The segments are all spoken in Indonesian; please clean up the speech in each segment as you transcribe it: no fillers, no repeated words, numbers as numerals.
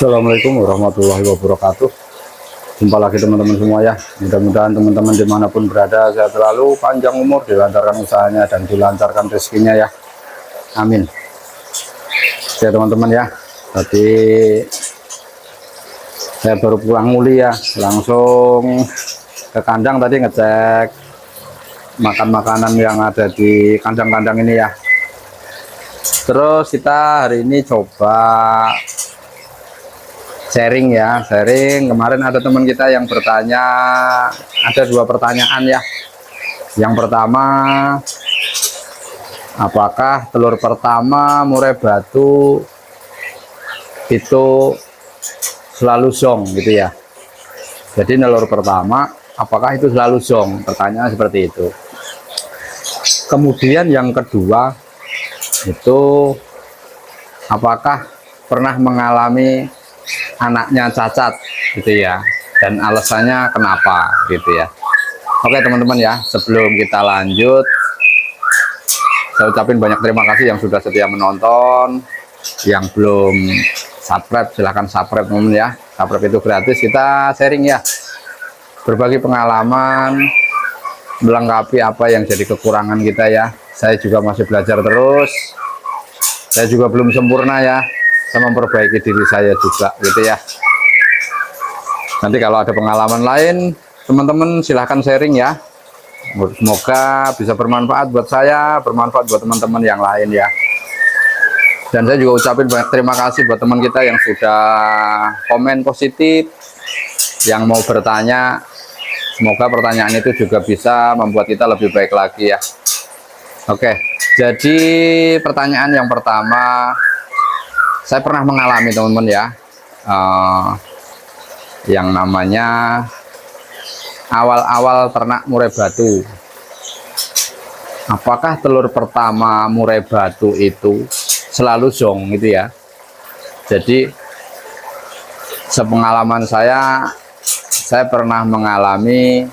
Assalamualaikum warahmatullahi wabarakatuh. Jumpa lagi teman-teman semua ya. Mudah-mudahan teman-teman dimanapun berada sehat selalu, panjang umur, dilancarkan usahanya dan dilancarkan rezekinya ya. Amin. Oke teman-teman ya. Tadi saya baru pulang muli ya, langsung ke kandang tadi ngecek makan makanan yang ada di kandang-kandang ini ya. Terus kita hari ini coba sharing ya, sharing. Kemarin ada teman kita yang bertanya, ada dua pertanyaan ya. Yang pertama, apakah telur pertama murai batu itu selalu zong gitu ya. Jadi telur pertama apakah itu selalu zong? Pertanyaan seperti itu. Kemudian yang kedua itu, apakah pernah mengalami anaknya cacat gitu ya, dan alasannya kenapa gitu ya. Oke teman-teman ya, sebelum kita lanjut, saya ucapin banyak terima kasih yang sudah setia menonton. Yang belum subscribe silahkan subscribe teman-teman ya, subscribe itu gratis. Kita sharing ya, berbagi pengalaman, melengkapi apa yang jadi kekurangan kita ya. Saya juga masih belajar terus, saya juga belum sempurna ya, saya memperbaiki diri saya juga gitu ya. Nanti kalau ada pengalaman lain teman-teman silahkan sharing ya, semoga bisa bermanfaat buat saya, bermanfaat buat teman-teman yang lain ya. Dan saya juga ucapin banyak terima kasih buat teman kita yang sudah komen positif, yang mau bertanya. Semoga pertanyaan itu juga bisa membuat kita lebih baik lagi ya. Oke, jadi pertanyaan yang pertama, saya pernah mengalami teman-teman ya, yang namanya awal-awal ternak murai batu. Apakah telur pertama murai batu itu selalu zong gitu ya? Jadi sepengalaman saya pernah mengalami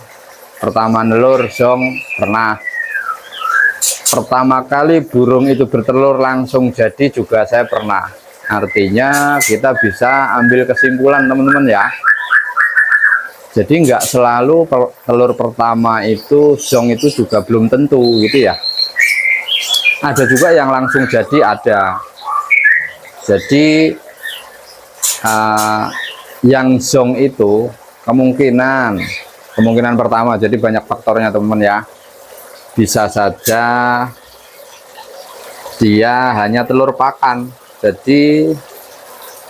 pertama telur zong, pernah. Pertama kali burung itu bertelur langsung jadi juga saya pernah. Artinya kita bisa ambil kesimpulan teman-teman ya. Jadi nggak selalu telur pertama itu zong itu juga belum tentu gitu ya. Ada juga yang langsung jadi ada. Jadi yang zong itu kemungkinan pertama, jadi banyak faktornya teman-teman ya. Bisa saja dia hanya telur pakan, jadi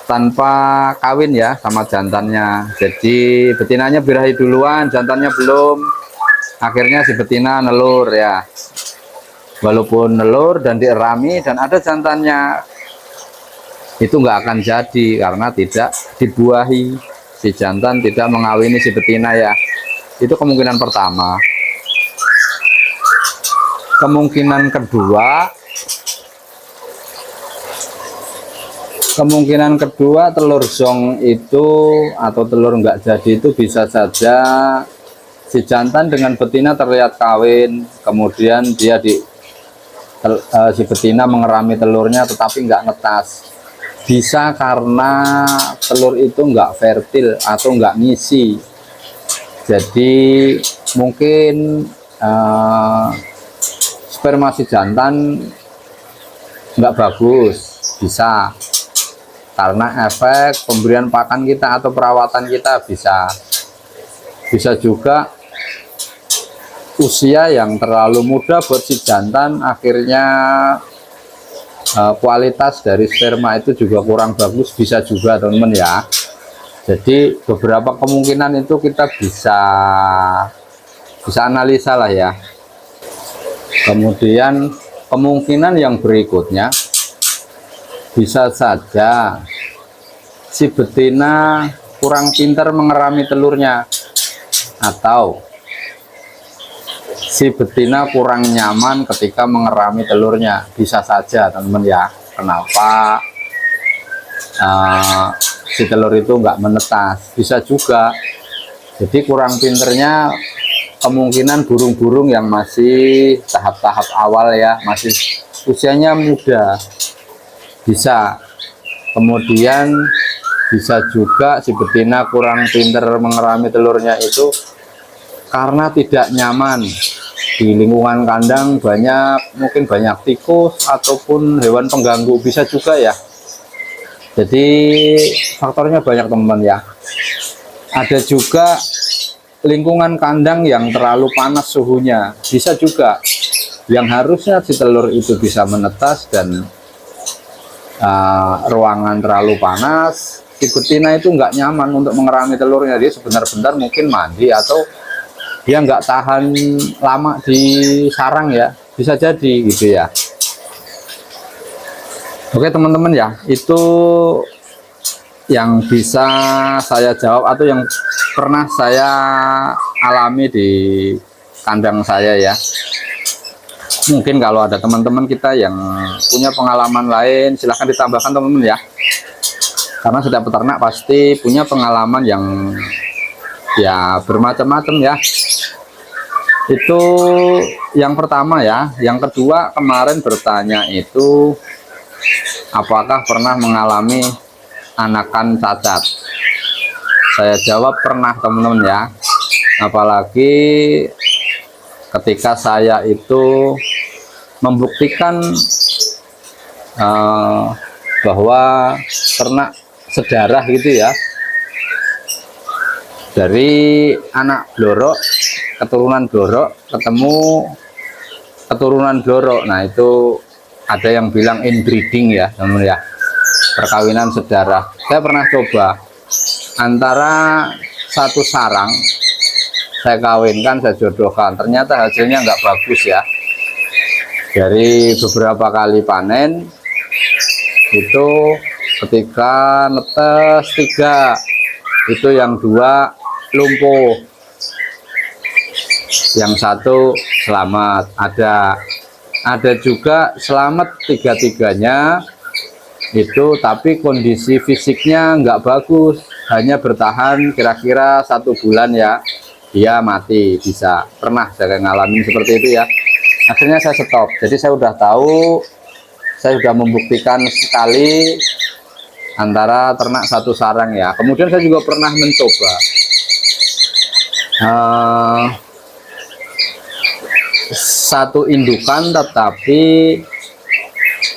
tanpa kawin ya sama jantannya. Jadi betinanya birahi duluan, jantannya belum, akhirnya si betina nelur ya. Walaupun nelur dan dierami dan ada jantannya, itu nggak akan jadi karena tidak dibuahi, si jantan tidak mengawini si betina ya. Itu kemungkinan pertama. Kemungkinan kedua, telur zong itu atau telur nggak jadi itu bisa saja si jantan dengan betina terlihat kawin, kemudian dia si betina mengerami telurnya tetapi nggak netas. Bisa karena telur itu nggak fertil atau nggak ngisi, jadi mungkin sperma si jantan nggak bagus, bisa karena efek pemberian pakan kita atau perawatan kita. Bisa juga usia yang terlalu muda buat si jantan, akhirnya kualitas dari sperma itu juga kurang bagus, bisa juga teman-teman ya. Jadi beberapa kemungkinan itu kita bisa analisa lah ya. Kemudian kemungkinan yang berikutnya, bisa saja si betina kurang pintar mengerami telurnya, atau si betina kurang nyaman ketika mengerami telurnya. Bisa saja teman-teman ya, kenapa si telur itu nggak menetas. Bisa juga jadi kurang pinternya, kemungkinan burung-burung yang masih tahap-tahap awal ya, masih usianya muda, bisa. Kemudian bisa juga si betina kurang pinter mengerami telurnya itu karena tidak nyaman di lingkungan kandang, mungkin banyak tikus ataupun hewan pengganggu, bisa juga ya. Jadi faktornya banyak teman-teman ya. Ada juga lingkungan kandang yang terlalu panas suhunya, bisa juga. Yang harusnya si telur itu bisa menetas dan ruangan terlalu panas, si betina itu nggak nyaman untuk mengerami telurnya. Dia sebentar-bentar mungkin mandi atau dia nggak tahan lama di sarang ya, bisa jadi gitu ya. Oke teman-teman ya, itu yang bisa saya jawab atau yang pernah saya alami di kandang saya ya. Mungkin kalau ada teman-teman kita yang punya pengalaman lain, silahkan ditambahkan teman-teman ya. Karena setiap peternak pasti punya pengalaman yang ya bermacam-macam ya. Itu yang pertama ya. Yang kedua, kemarin bertanya itu apakah pernah mengalami anakan cacat. Saya jawab pernah teman-teman ya. Apalagi ketika saya itu membuktikan bahwa ternak sedarah gitu ya, dari anak blorok, keturunan blorok ketemu keturunan blorok. Nah itu ada yang bilang inbreeding ya teman ya, perkawinan sedarah. Saya pernah coba antara satu sarang saya kawinkan, saya jodohkan, ternyata hasilnya nggak bagus ya. Dari beberapa kali panen itu ketika netes 3 itu yang 2 lumpuh, yang 1 selamat. Ada juga selamat 3-tiganya itu, tapi kondisi fisiknya nggak bagus, hanya bertahan kira-kira 1 bulan ya, dia mati. Bisa pernah saya ngalamin seperti itu ya. Akhirnya saya stop. Jadi saya udah tahu, saya sudah membuktikan sekali antara ternak satu sarang ya. Kemudian saya juga pernah mencoba satu indukan tetapi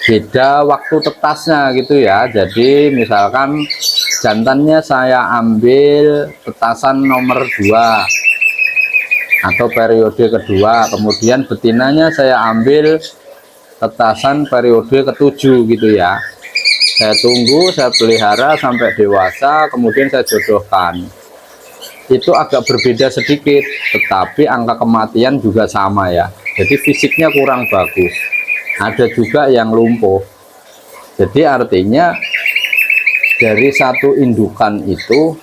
beda waktu tetasnya gitu ya. Jadi misalkan jantannya saya ambil tetasan nomor 2 atau periode kedua, kemudian betinanya saya ambil tetasan periode ke-7 gitu ya. Saya tunggu, saya pelihara sampai dewasa, kemudian saya jodohkan. Itu agak berbeda sedikit, tetapi angka kematian juga sama ya. Jadi fisiknya kurang bagus. Ada juga yang lumpuh. Jadi artinya dari satu indukan itu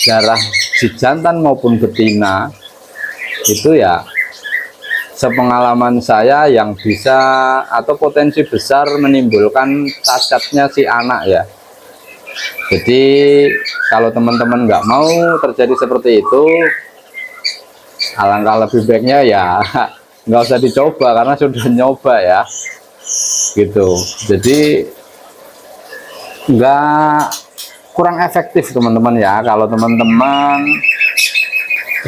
darah si jantan maupun betina itu ya, sepengalaman saya, yang bisa atau potensi besar menimbulkan cacatnya si anak ya. Jadi kalau teman-teman nggak mau terjadi seperti itu, alangkah lebih baiknya ya nggak usah dicoba karena sudah nyoba ya gitu. Jadi kurang efektif teman-teman ya. Kalau teman-teman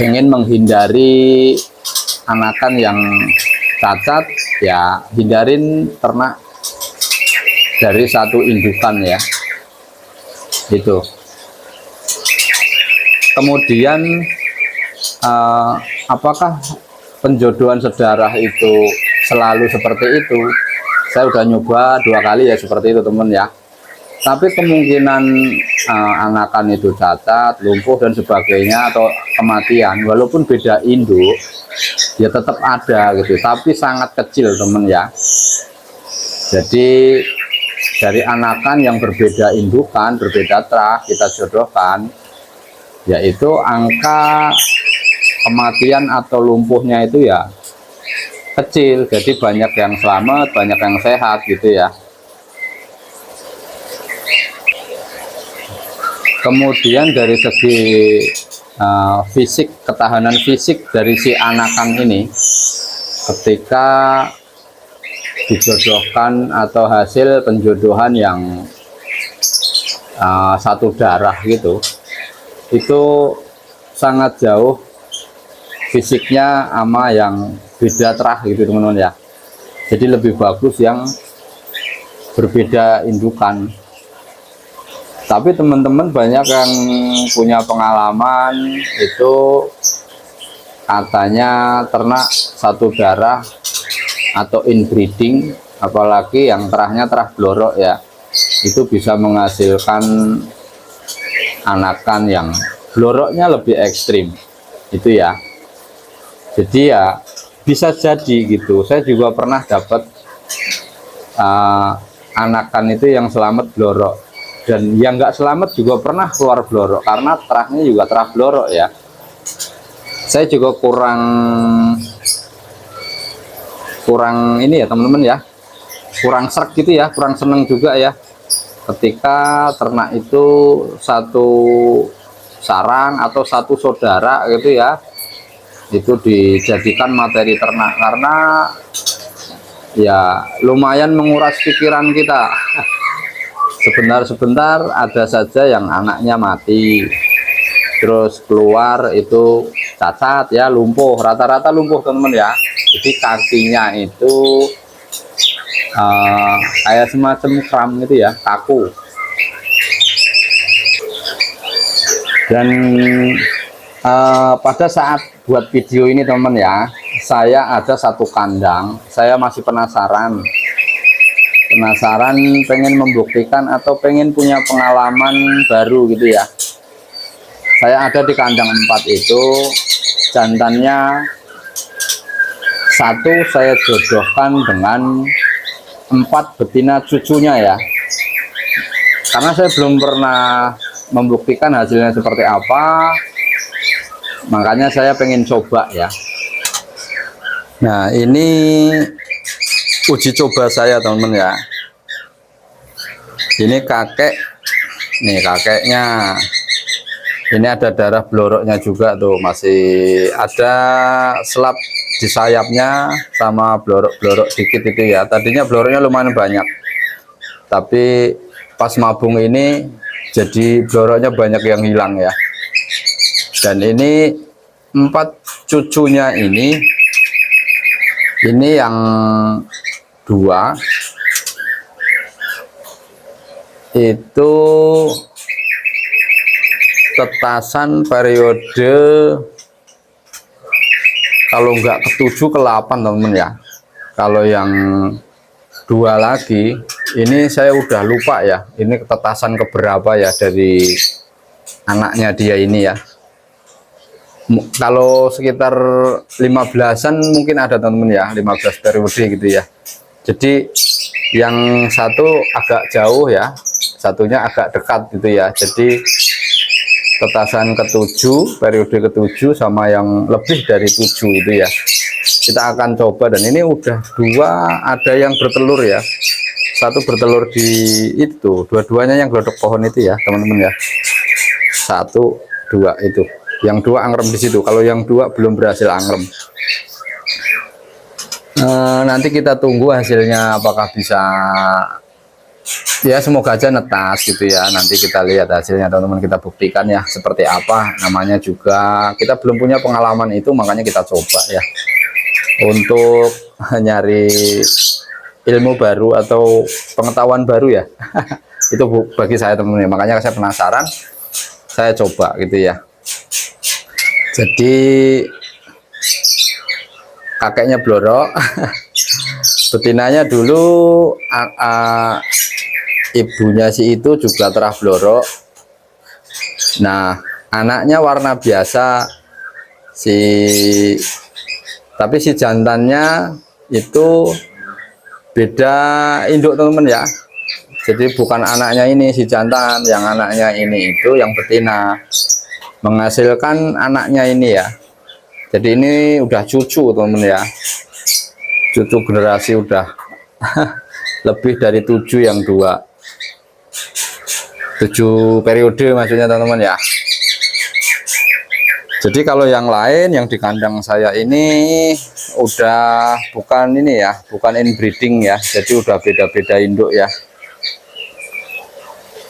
ingin menghindari anakan yang cacat ya, hindarin ternak dari satu indukan ya itu. Kemudian apakah penjodohan sedarah itu selalu seperti itu? Saya udah nyoba 2 kali ya seperti itu teman ya. Tapi kemungkinan anakan itu cacat, lumpuh dan sebagainya atau kematian walaupun beda induk ya tetap ada gitu, tapi sangat kecil teman ya. Jadi dari anakan yang berbeda indukan, berbeda trah kita jodohkan, yaitu angka kematian atau lumpuhnya itu ya kecil. Jadi banyak yang selamat, banyak yang sehat gitu ya. Kemudian dari segi fisik, ketahanan fisik dari si anakan ini ketika dijodohkan atau hasil penjodohan yang satu darah gitu, itu sangat jauh fisiknya sama yang beda terah gitu teman-teman ya. Jadi lebih bagus yang berbeda indukan. Tapi teman-teman banyak yang punya pengalaman itu katanya ternak satu darah atau inbreeding, apalagi yang terahnya terah blorok ya, itu bisa menghasilkan anakan yang bloroknya lebih ekstrim itu ya. Jadi ya bisa jadi gitu. Saya juga pernah dapat anakan itu yang selamat blorok, dan yang nggak selamat juga pernah keluar blorok karena terahnya juga terah blorok ya. Saya juga kurang ini ya teman-teman ya, kurang srek gitu ya, kurang seneng juga ya ketika ternak itu satu sarang atau satu saudara gitu ya, itu dijadikan materi ternak, karena ya lumayan menguras pikiran kita. Sebentar-sebentar ada saja yang anaknya mati, terus keluar itu cacat ya, lumpuh, rata-rata lumpuh teman-teman ya. Jadi kakinya itu kayak semacam kram gitu ya, kaku. Dan pada saat buat video ini teman-teman ya, saya ada satu kandang, saya masih penasaran pengen membuktikan atau pengen punya pengalaman baru gitu ya. Saya ada di kandang 4 itu, jantannya satu saya jodohkan dengan 4 betina cucunya ya, karena saya belum pernah membuktikan hasilnya seperti apa, makanya saya pengen coba ya. Nah ini uji coba saya teman-teman ya. Ini kakek, nih kakeknya, ini ada darah bloroknya juga tuh, masih ada selap di sayapnya sama blorok-blorok dikit itu ya. Tadinya bloroknya lumayan banyak, tapi pas mabung ini jadi bloroknya banyak yang hilang ya. Dan ini 4 cucunya ini yang 2 itu tetasan periode kalau nggak ke-7 ke-8 teman-teman ya. Kalau yang 2 lagi ini saya udah lupa ya, ini tetasan keberapa ya dari anaknya dia ini ya. Kalau sekitar 15-an mungkin ada teman-teman ya, 15 periode gitu ya. Jadi yang satu agak jauh ya, satunya agak dekat gitu ya. Jadi tetasan ke-7, periode ke-7 sama yang lebih dari 7 itu ya. Kita akan coba, dan ini udah 2 ada yang bertelur ya. Satu bertelur di itu, dua-duanya yang gelodok pohon itu ya teman-teman ya. 1, 2 itu. Yang 2 angrem di situ. Kalau yang 2 belum berhasil angrem. Nanti kita tunggu hasilnya apakah bisa, ya semoga aja netas gitu ya. Nanti kita lihat hasilnya teman-teman, kita buktikan ya seperti apa. Namanya juga kita belum punya pengalaman itu, makanya kita coba ya untuk nyari ilmu baru atau pengetahuan baru ya. Itu bagi saya teman-teman, makanya saya penasaran, saya coba gitu ya. Jadi kakeknya blorok, betinanya dulu ibunya si itu juga terah blorok. Nah anaknya warna biasa tapi si jantannya itu beda induk teman-teman ya. Jadi bukan anaknya ini si jantan, yang anaknya ini itu yang betina menghasilkan anaknya ini ya. Jadi ini udah cucu teman-teman ya, cucu generasi udah lebih dari 7 yang 2, 7 periode maksudnya teman-teman ya. Jadi kalau yang lain yang di kandang saya ini udah bukan ini ya, bukan inbreeding ya, jadi udah beda-beda induk ya.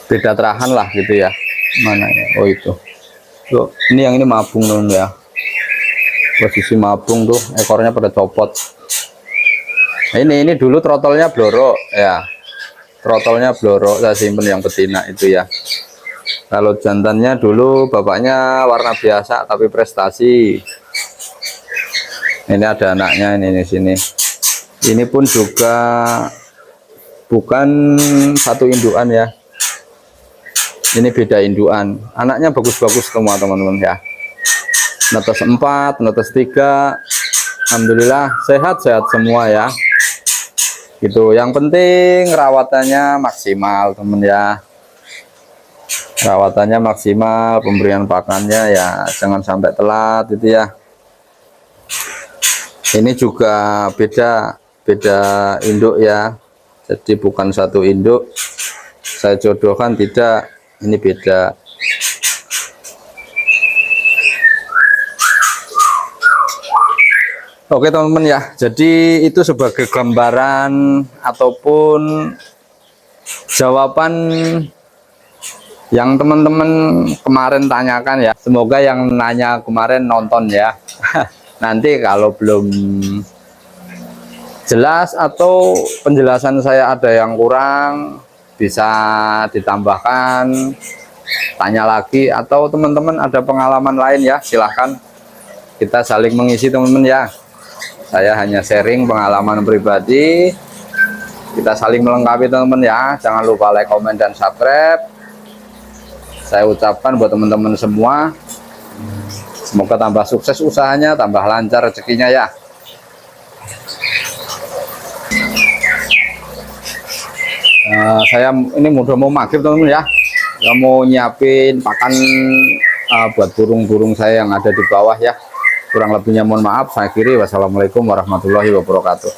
beda terahan lah gitu ya. Mana ya? Oh itu. Tuh, ini yang ini mabung teman ya. Posisi mabung tuh ekornya pada copot. Nah, ini dulu trotolnya bloro ya. Trotolnya bloro, saya simpen yang betina itu ya. Kalau jantannya dulu bapaknya warna biasa tapi prestasi. Ini ada anaknya ini di sini. Ini pun juga bukan satu indukan ya. Ini beda indukan. Anaknya bagus-bagus semua teman-teman ya. Netes 4, netes 3. Alhamdulillah sehat-sehat semua ya. Gitu. Yang penting rawatannya maksimal teman ya. Rawatannya maksimal, pemberian pakannya ya jangan sampai telat itu ya. Ini juga beda induk ya. Jadi bukan satu induk. Saya jodohkan tidak, ini beda. Oke teman-teman ya, jadi itu sebagai gambaran ataupun jawaban yang teman-teman kemarin tanyakan ya. Semoga yang nanya kemarin nonton ya. Nanti kalau belum jelas atau penjelasan saya ada yang kurang, bisa ditambahkan, tanya lagi, atau teman-teman ada pengalaman lain ya, silahkan. Kita saling mengisi teman-teman ya. Saya hanya sharing pengalaman pribadi, kita saling melengkapi teman-teman ya. Jangan lupa like, komen, dan subscribe. Saya ucapkan buat teman-teman semua, semoga tambah sukses usahanya, tambah lancar rezekinya ya. Saya ini udah mau maghrib teman-teman ya. Saya mau nyiapin pakan buat burung-burung saya yang ada di bawah ya. Kurang lebihnya mohon maaf. Saya akhiri. Wassalamualaikum warahmatullahi wabarakatuh.